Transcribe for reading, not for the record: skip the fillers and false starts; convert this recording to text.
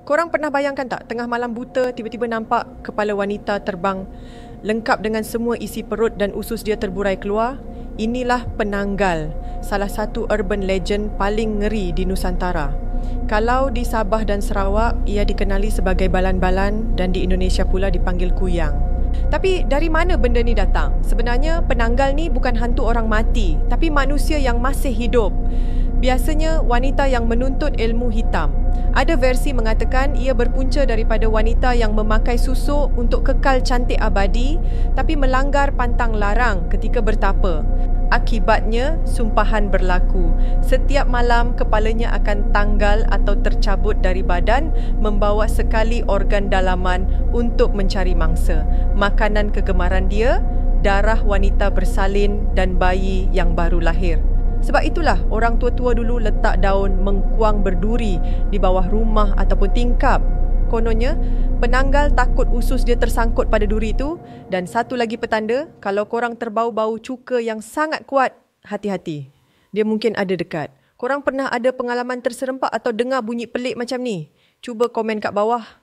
Korang pernah bayangkan tak, tengah malam buta tiba-tiba nampak kepala wanita terbang lengkap dengan semua isi perut dan usus dia terburai keluar? Inilah penanggal, salah satu urban legend paling ngeri di Nusantara. Kalau di Sabah dan Sarawak, ia dikenali sebagai balan-balan dan di Indonesia pula dipanggil kuyang. Tapi dari mana benda ni datang? Sebenarnya penanggal ni bukan hantu orang mati, tapi manusia yang masih hidup. Biasanya wanita yang menuntut ilmu hitam. Ada versi mengatakan ia berpunca daripada wanita yang memakai susuk untuk kekal cantik abadi tapi melanggar pantang larang ketika bertapa. Akibatnya, sumpahan berlaku. Setiap malam kepalanya akan tanggal atau tercabut dari badan, membawa sekali organ dalaman untuk mencari mangsa. Makanan kegemaran dia, darah wanita bersalin dan bayi yang baru lahir. Sebab itulah orang tua-tua dulu letak daun mengkuang berduri di bawah rumah ataupun tingkap. Kononnya, penanggal takut usus dia tersangkut pada duri itu. Dan satu lagi petanda, kalau korang terbau-bau cuka yang sangat kuat, hati-hati. Dia mungkin ada dekat. Korang pernah ada pengalaman terserempak atau dengar bunyi pelik macam ni? Cuba komen kat bawah.